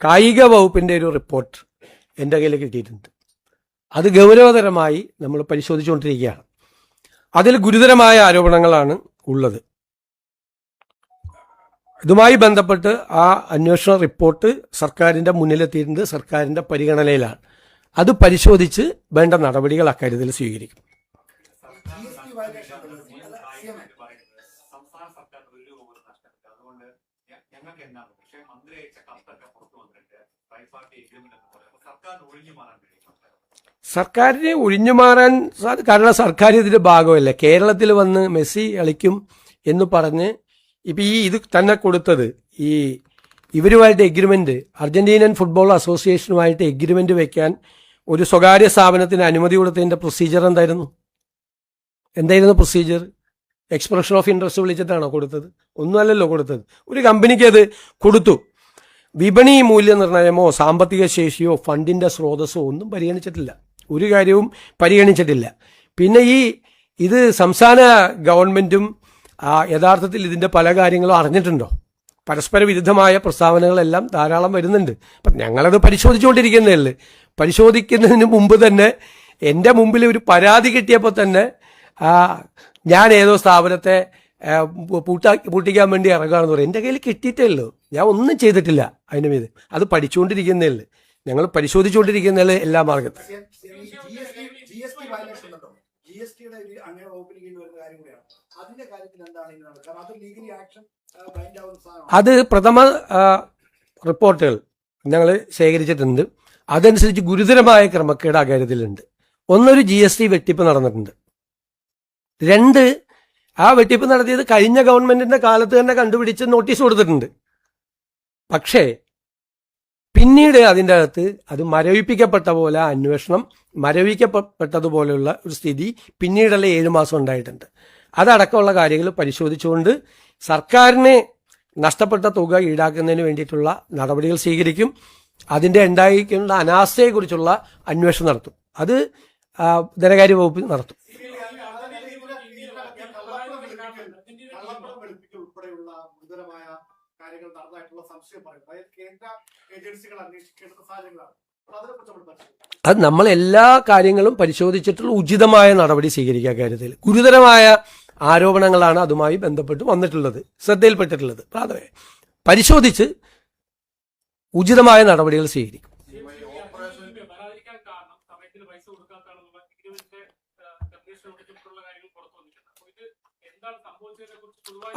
കായിക വകുപ്പിൻ്റെ ഒരു റിപ്പോർട്ട് എൻ്റെ കയ്യിൽ കിട്ടിയിട്ടുണ്ട്. അത് ഗൗരവതരമായി നമ്മൾ പരിശോധിച്ചുകൊണ്ടിരിക്കുകയാണ്. അതിൽ ഗുരുതരമായ ആരോപണങ്ങളാണ് ഉള്ളത്. ഇതുമായി ബന്ധപ്പെട്ട് ആ അന്വേഷണ റിപ്പോർട്ട് സർക്കാരിൻ്റെ മുന്നിലെത്തിയിട്ടുണ്ട്, സർക്കാരിൻ്റെ പരിഗണനയിലാണ്. അത് പരിശോധിച്ച് വേണ്ട നടപടികൾ അക്കാര്യത്തിൽ സ്വീകരിക്കും. സർക്കാരിനെ ഒഴിഞ്ഞു മാറാൻ കാരണം സർക്കാർ ഇതിന്റെ ഭാഗമല്ല. കേരളത്തിൽ വന്ന് മെസ്സി കളിക്കും എന്ന് പറഞ്ഞ് ഇപ്പം ഇത് തന്നെ കൊടുത്തത് ഇവരുമായിട്ട് എഗ്രിമെന്റ്, അർജന്റീനൻ ഫുട്ബോൾ അസോസിയേഷനുമായിട്ട് എഗ്രിമെന്റ് വെക്കാൻ ഒരു സ്വകാര്യ സ്ഥാപനത്തിന് അനുമതി കൊടുത്തതിന്റെ പ്രൊസീജിയർ എന്തായിരുന്നു പ്രൊസീജിയർ? എക്സ്പ്രഷൻ ഓഫ് ഇൻട്രസ്റ്റ് വിളിച്ചിട്ടാണോ കൊടുത്തത്? ഒന്നുമല്ലല്ലോ കൊടുത്തത്. ഒരു കമ്പനിക്ക് അത് കൊടുത്തു. വിപണി മൂല്യനിർണ്ണയമോ സാമ്പത്തിക ശേഷിയോ ഫണ്ടിന്റെ സ്രോതസ്സോ ഒന്നും പരിഗണിച്ചിട്ടില്ല. ഒരു കാര്യവും പരിഗണിച്ചിട്ടില്ല. പിന്നെ ഇത് സംസ്ഥാന ഗവൺമെന്റും യഥാർത്ഥത്തിൽ ഇതിന്റെ പല കാര്യങ്ങളും അറിഞ്ഞിട്ടുണ്ടോ? പരസ്പര വിരുദ്ധമായ പ്രസ്താവനകളെല്ലാം ധാരാളം വരുന്നുണ്ട്. അപ്പം ഞങ്ങളത് പരിശോധിച്ചുകൊണ്ടിരിക്കുന്നേ ഉള്ളു. പരിശോധിക്കുന്നതിന് മുമ്പ് തന്നെ എൻ്റെ മുമ്പിൽ ഒരു പരാതി കിട്ടിയപ്പോൾ തന്നെ ഞാൻ ഏതോ സ്ഥാപനത്തെ പൂട്ടിക്കാൻ വേണ്ടി ഇറങ്ങുകയാണെന്ന് പറയും. എൻ്റെ കയ്യിൽ കിട്ടിയിട്ടേ ഉള്ളൂ, ഞാൻ ഒന്നും ചെയ്തിട്ടില്ല അതിന് മീത്. അത് പഠിച്ചുകൊണ്ടിരിക്കുന്നേ ഉള്ളു. ഞങ്ങൾ പരിശോധിച്ചുകൊണ്ടിരിക്കുന്നതിൽ എല്ലാ മാർഗത്തും. അത് പ്രഥമ റിപ്പോർട്ടുകൾ ഞങ്ങൾ ശേഖരിച്ചിട്ടുണ്ട്. അതനുസരിച്ച് ഗുരുതരമായ ക്രമക്കേട് ആ കാര്യത്തിലുണ്ട്. ഒന്നൊരു GST വെട്ടിപ്പ് നടന്നിട്ടുണ്ട്. 2, ആ വെട്ടിപ്പ് നടത്തിയത് കഴിഞ്ഞ ഗവൺമെന്റിന്റെ കാലത്ത് തന്നെ കണ്ടുപിടിച്ച് നോട്ടീസ് കൊടുത്തിട്ടുണ്ട്. പക്ഷേ പിന്നീട് അതിൻ്റെ അകത്ത് അത് മരവിപ്പിക്കപ്പെട്ട പോലെ അന്വേഷണം മരവിക്കപ്പെട്ടതുപോലെയുള്ള ഒരു സ്ഥിതി പിന്നീടുള്ള 7 മാസം ഉണ്ടായിട്ടുണ്ട്. അതടക്കമുള്ള കാര്യങ്ങൾ പരിശോധിച്ചുകൊണ്ട് സർക്കാരിന് നഷ്ടപ്പെട്ട തുക ഈടാക്കുന്നതിന് വേണ്ടിയിട്ടുള്ള നടപടികൾ സ്വീകരിക്കും. അതിൻ്റെ ഉണ്ടായിരിക്കുന്ന അനാസ്ഥയെക്കുറിച്ചുള്ള അന്വേഷണം നടത്തും. അത് ധനകാര്യ വകുപ്പ് നടത്തും. അത് നമ്മൾ എല്ലാ കാര്യങ്ങളും പരിശോധിച്ചിട്ടുള്ള ഉചിതമായ നടപടി സ്വീകരിക്കുക. കാര്യത്തിൽ ഗുരുതരമായ ആരോപണങ്ങളാണ് അതുമായി ബന്ധപ്പെട്ട് വന്നിട്ടുള്ളത്, ശ്രദ്ധയിൽപ്പെട്ടിട്ടുള്ളത്. പരിശോധിച്ച് ഉചിതമായ നടപടികൾ സ്വീകരിക്കും.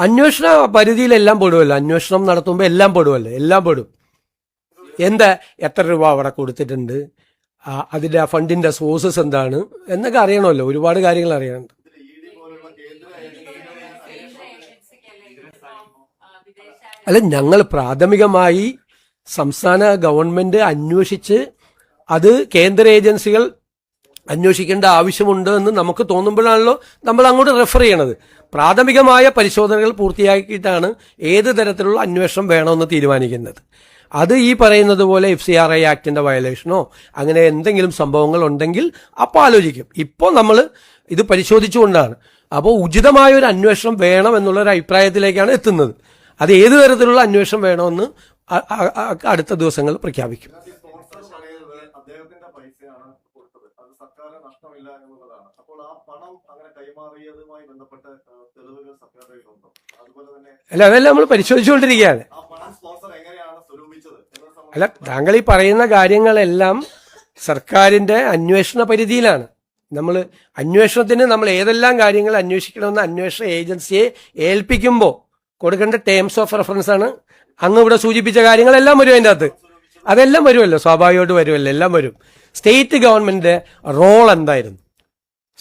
അന്വേഷണ പരിധിയിലെല്ലാം പെടുമല്ലോ. അന്വേഷണം നടത്തുമ്പോൾ എല്ലാം പെടുമല്ലോ, എല്ലാം പെടും. എത്ര രൂപ അവിടെ കൊടുത്തിട്ടുണ്ട്, അതിന്റെ ഫണ്ടിന്റെ സോഴ്സസ് എന്താണ് എന്നൊക്കെ അറിയണമല്ലോ. ഒരുപാട് കാര്യങ്ങൾ അറിയാനുണ്ട്. അല്ല, ഞങ്ങൾ പ്രാഥമികമായി സംസ്ഥാന ഗവൺമെന്റ് അന്വേഷിച്ച് അത് കേന്ദ്ര ഏജൻസികൾ അന്വേഷിക്കേണ്ട ആവശ്യമുണ്ട് എന്ന് നമുക്ക് തോന്നുമ്പോഴാണല്ലോ നമ്മൾ അങ്ങോട്ട് റെഫർ ചെയ്യണത്. പ്രാഥമികമായ പരിശോധനകൾ പൂർത്തിയാക്കിയിട്ടാണ് ഏത് തരത്തിലുള്ള അന്വേഷണം വേണമെന്ന് തീരുമാനിക്കുന്നത്. അത് ഈ പറയുന്നത് പോലെ FCRA ആക്ടിന്റെ വയലേഷനോ അങ്ങനെ എന്തെങ്കിലും സംഭവങ്ങൾ ഉണ്ടെങ്കിൽ അപ്പോൾ ആലോചിക്കും. ഇപ്പോൾ നമ്മൾ ഇത് പരിശോധിച്ചുകൊണ്ടാണ്. അപ്പോൾ ഉചിതമായ ഒരു അന്വേഷണം വേണം എന്നുള്ളൊരു അഭിപ്രായത്തിലേക്കാണ് എത്തുന്നത്. അത് ഏത് തരത്തിലുള്ള അന്വേഷണം വേണമെന്ന് അടുത്ത ദിവസങ്ങൾ പ്രഖ്യാപിക്കും. അല്ല, അതെല്ലാം നമ്മൾ പരിശോധിച്ചുകൊണ്ടിരിക്കുകയാണ്. അല്ല, താങ്കൾ ഈ പറയുന്ന കാര്യങ്ങളെല്ലാം സർക്കാരിന്റെ അന്വേഷണ പരിധിയിലാണ്. അന്വേഷണത്തിന് നമ്മൾ ഏതെല്ലാം കാര്യങ്ങൾ അന്വേഷിക്കണമെന്ന് അന്വേഷണ ഏജൻസിയെ ഏൽപ്പിക്കുമ്പോൾ കൊടുക്കേണ്ട ടേംസ് ഓഫ് റെഫറൻസ് ആണ് അങ്ങ് ഇവിടെ സൂചിപ്പിച്ച കാര്യങ്ങളെല്ലാം വരും അതിൻ്റെ അകത്ത്. അതെല്ലാം വരുമല്ലോ, സ്വാഭാവികമായിട്ട് വരുമല്ലോ, എല്ലാം വരും. സ്റ്റേറ്റ് ഗവൺമെന്റിന്റെ റോൾ എന്തായിരുന്നു?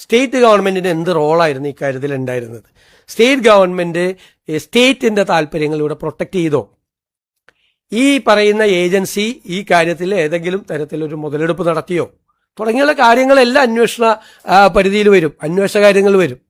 സ്റ്റേറ്റ് ഗവൺമെന്റിന് എന്ത് റോളായിരുന്നു ഇക്കാര്യത്തിൽ ഉണ്ടായിരുന്നത്? സ്റ്റേറ്റ് ഗവൺമെന്റ് സ്റ്റേറ്റിന്റെ താല്പര്യങ്ങളിലൂടെ പ്രൊട്ടക്ട് ചെയ്തോ? ഈ പറയുന്ന ഏജൻസി ഈ കാര്യത്തിൽ ഏതെങ്കിലും തരത്തിലൊരു മുതലെടുപ്പ് നടത്തിയോ? തുടങ്ങിയുള്ള കാര്യങ്ങളെല്ലാം അന്വേഷണ പരിധിയിൽ വരും, അന്വേഷണ കാര്യങ്ങൾ വരും.